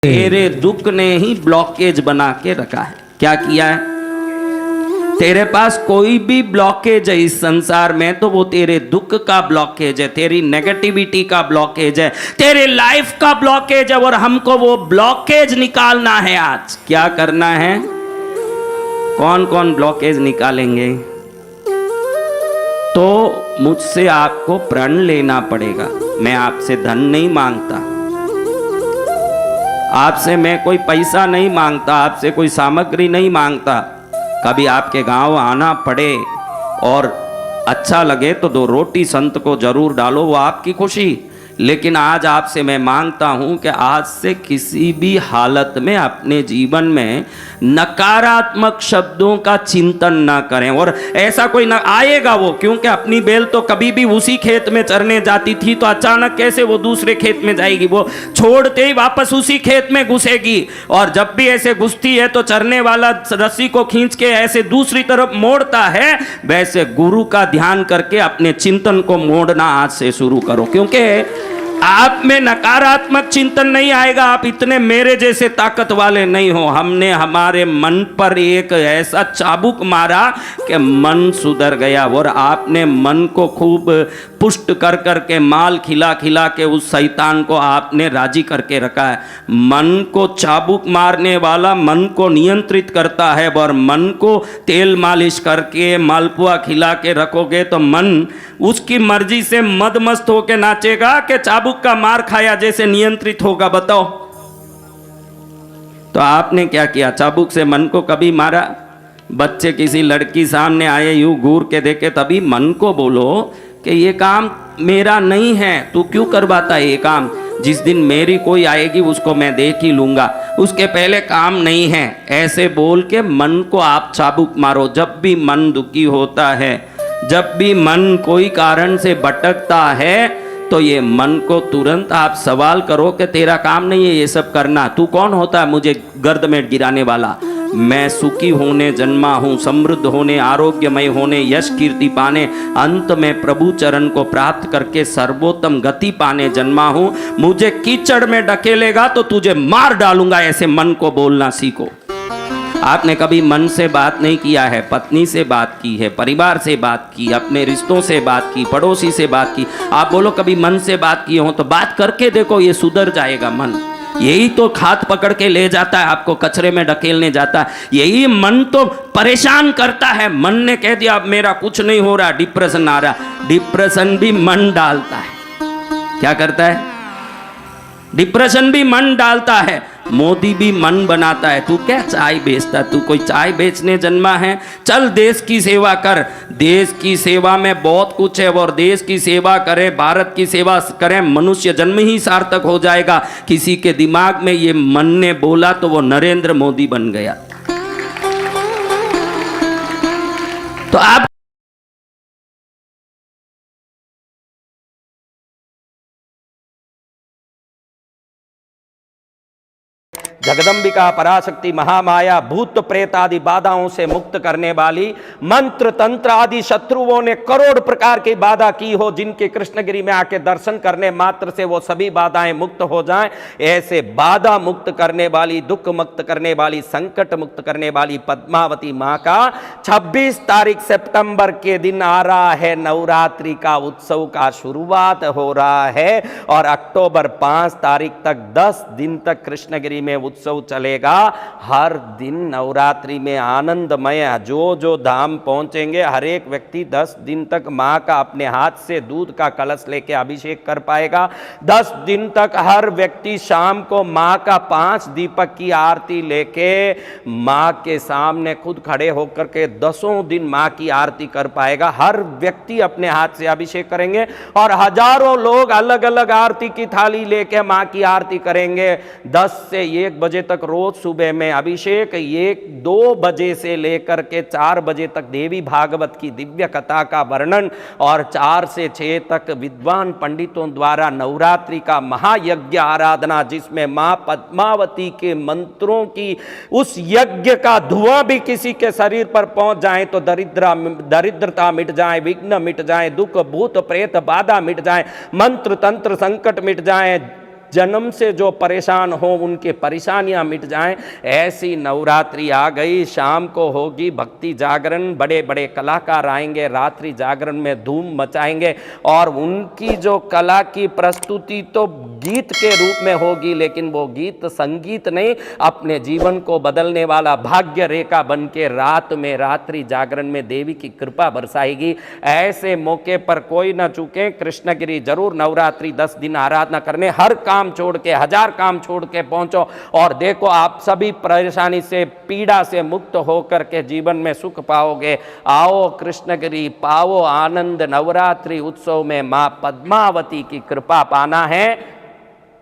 तेरे दुख ने ही ब्लॉकेज बना के रखा है। क्या किया है? तेरे पास कोई भी ब्लॉकेज है इस संसार में तो वो तेरे दुख का ब्लॉकेज है, तेरी नेगेटिविटी का ब्लॉकेज है, तेरे लाइफ का ब्लॉकेज है। और हमको वो ब्लॉकेज निकालना है। आज क्या करना है? कौन कौन ब्लॉकेज निकालेंगे? तो मुझसे आपको प्रण लेना पड़ेगा। मैं आपसे धन नहीं मांगता, आपसे मैं कोई पैसा नहीं मांगता, आपसे कोई सामग्री नहीं मांगता। कभी आपके गांव आना पड़े और अच्छा लगे तो 2 रोटी संत को जरूर डालो, वो आपकी खुशी। लेकिन आज आपसे मैं मांगता हूं कि आज से किसी भी हालत में अपने जीवन में नकारात्मक शब्दों का चिंतन ना करें। और ऐसा कोई ना आएगा वो, क्योंकि अपनी बेल तो कभी भी उसी खेत में चरने जाती थी, तो अचानक कैसे वो दूसरे खेत में जाएगी? वो छोड़ते ही वापस उसी खेत में घुसेगी। और जब भी ऐसे घुसती है तो चरने वाला रस्सी को खींच के ऐसे दूसरी तरफ मोड़ता है। वैसे गुरु का ध्यान करके अपने चिंतन को मोड़ना आज से शुरू करो, क्योंकि आप में नकारात्मक चिंतन नहीं आएगा। आप इतने मेरे जैसे ताकत वाले नहीं हो। हमने हमारे मन पर एक ऐसा चाबुक मारा कि मन सुधर गया। और आपने मन को खूब पुष्ट कर करके, माल खिला खिला के उस शैतान को आपने राजी करके रखा है। मन को चाबुक मारने वाला मन को नियंत्रित करता है। और मन को तेल मालिश करके, मालपुआ खिला के रखोगे तो मन उसकी मर्जी से मदमस्त होके नाचेगा कि चाबुक का मार खाया जैसे नियंत्रित होगा? बताओ। तो आपने क्या किया? चाबुक से मन को कभी मारा? बच्चे किसी लड़की सामने आए, यूं घूर के देखे, तभी मन को बोलो कि ये काम मेरा नहीं है, तू क्यों करवाता है ये काम? जिस दिन मेरी कोई आएगी उसको मैं देख ही लूंगा, उसके पहले काम नहीं है। ऐसे बोल के मन को आप चाबुक मारो। जब भी मन दुखी होता है, जब भी मन कोई कारण से भटकता है, तो ये मन को तुरंत आप सवाल करो कि तेरा काम नहीं है ये सब करना, तू कौन होता है मुझे गर्द में गिराने वाला? मैं सुखी होने जन्मा हूँ, समृद्ध होने, आरोग्यमय होने, यश कीर्ति पाने, अंत में प्रभु चरण को प्राप्त करके सर्वोत्तम गति पाने जन्मा हूँ। मुझे कीचड़ में ढकेलेगा तो तुझे मार डालूंगा। ऐसे मन को बोलना सीखो। आपने कभी मन से बात नहीं किया है? पत्नी से बात की है, परिवार से बात की, अपने रिश्तों से बात की, पड़ोसी से बात की। आप बोलो कभी मन से बात किए हो तो बात करके देखो, ये सुधर जाएगा मन। यही तो हाथ पकड़ के ले जाता है, आपको कचरे में ढकेलने जाता है। यही मन तो परेशान करता है। मन ने कह दिया अब मेरा कुछ नहीं हो रहा, डिप्रेशन आ रहा। डिप्रेशन भी मन डालता है। क्या करता है? डिप्रेशन भी मन डालता है। मोदी भी मन बनाता है। तू क्या चाय बेचता? तू कोई चाय बेचने जन्मा है? चल देश की सेवा कर। देश की सेवा में बहुत कुछ है। और देश की सेवा करे, भारत की सेवा करे, मनुष्य जन्म ही सार्थक हो जाएगा। किसी के दिमाग में ये मन ने बोला तो वो नरेंद्र मोदी बन गया। तो आप जगदम्बिका पराशक्ति महामाया भूत प्रेत आदि बाधाओं से मुक्त करने वाली, मंत्र तंत्र आदि शत्रुओं ने करोड़ प्रकार की बाधा की हो, जिनके कृष्णगिरी में आके दर्शन करने मात्र से वो सभी बाधाएं मुक्त हो जाएं। ऐसे बाधा मुक्त करने वाली, दुख मुक्त करने वाली, संकट मुक्त करने वाली पद्मावती माँ का 26 तारीख सितंबर के दिन आ रहा है नवरात्रि का उत्सव का शुरुआत हो रहा है। और अक्टूबर 5 तारीख तक 10 दिन तक कृष्णगिरी में उत्सव चलेगा। हर दिन नवरात्रि में आनंदमय, जो जो धाम पहुंचेंगे हर एक व्यक्ति 10 दिन तक मां का अपने हाथ से दूध का कलश लेके अभिषेक कर पाएगा। 10 दिन तक हर व्यक्ति शाम को मां का 5 दीपक की आरती लेके मां के सामने खुद खड़े होकर के 10 दिन मां की आरती कर पाएगा। हर व्यक्ति अपने हाथ से अभिषेक करेंगे और हजारों लोग अलग अलग आरती की थाली लेके मां की आरती करेंगे। 10 से 1 बजे तक रोज सुबह में अभिषेक, 1-2 बजे से लेकर के 4 बजे तक देवी भागवत की दिव्य कथा का वर्णन, और 4 से 6 तक विद्वान पंडितों द्वारा नवरात्रि का महायज्ञ आराधना, जिसमें मां पद्मावती के मंत्रों की उस यज्ञ का धुआं भी किसी के शरीर पर पहुंच जाए तो दरिद्रता मिट जाए, विघ्न मिट जाए, दुख भूत प्रेत बाधा मिट जाए, मंत्र तंत्र संकट मिट जाए, जन्म से जो परेशान हो उनकी परेशानियां मिट जाएं, ऐसी नवरात्रि आ गई। शाम को होगी भक्ति जागरण, बड़े बड़े कलाकार आएंगे, रात्रि जागरण में धूम मचाएंगे और उनकी जो कला की प्रस्तुति तो गीत के रूप में होगी, लेकिन वो गीत संगीत नहीं, अपने जीवन को बदलने वाला भाग्य रेखा बन के रात में रात्रि जागरण में देवी की कृपा बरसाएगी। ऐसे मौके पर कोई ना चूके, कृष्णगिरी जरूर नवरात्रि 10 दिन आराधना करने, हर काम छोड़ के, 1000 काम छोड़ के पहुंचो और देखो आप सभी परेशानी से, पीड़ा से मुक्त होकर के जीवन में सुख पाओगे। आओ कृष्णगिरी, पाओ आनंद। नवरात्रि उत्सव में मां पद्मावती की कृपा पाना है।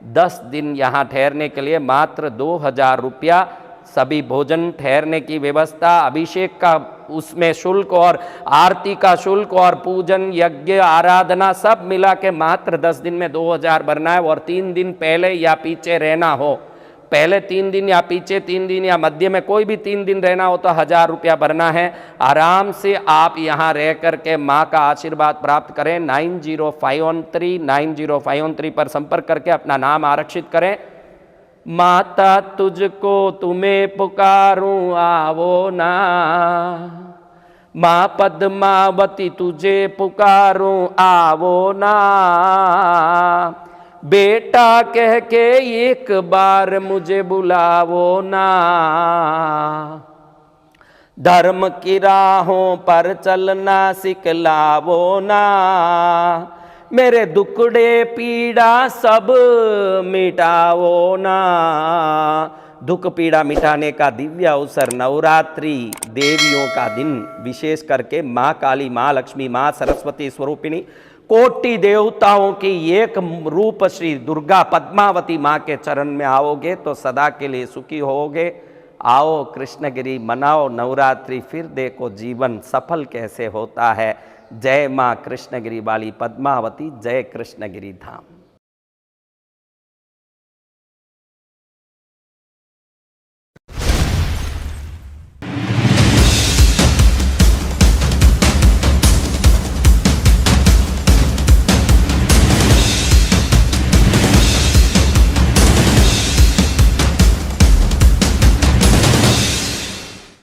10 दिन यहाँ ठहरने के लिए मात्र 2000 रुपया, सभी भोजन ठहरने की व्यवस्था, अभिषेक का उसमें शुल्क और आरती का शुल्क और पूजन यज्ञ आराधना सब मिला के मात्र 10 दिन में 2000 भरना है। और 3 दिन पहले या पीछे रहना हो, पहले 3 दिन या पीछे 3 दिन या मध्य में कोई भी 3 दिन रहना हो तो 1000 रुपया भरना है। आराम से आप यहाँ रह करके माँ का आशीर्वाद प्राप्त करें। 9051390513 पर संपर्क करके अपना नाम आरक्षित करें। माता तुझको तुम्हें पुकारूं आवो ना, माँ पद्मावती तुझे पुकारूं आवो ना, बेटा कह के एक बार मुझे बुलावो ना, धर्म की राहों पर चलना सिखलावो ना, मेरे दुखड़े पीड़ा सब मिटाओ ना। दुख पीड़ा मिटाने का दिव्य अवसर, नवरात्रि देवियों का दिन, विशेष करके माँ काली, माँ लक्ष्मी, माँ सरस्वती स्वरूपिणी, कोटि देवताओं की एक रूप श्री दुर्गा पद्मावती माँ के चरण में आओगे तो सदा के लिए सुखी होगे। आओ कृष्णगिरी मनाओ नवरात्रि, फिर देखो जीवन सफल कैसे होता है। जय माँ कृष्णगिरी वाली पद्मावती, जय कृष्णगिरी धाम।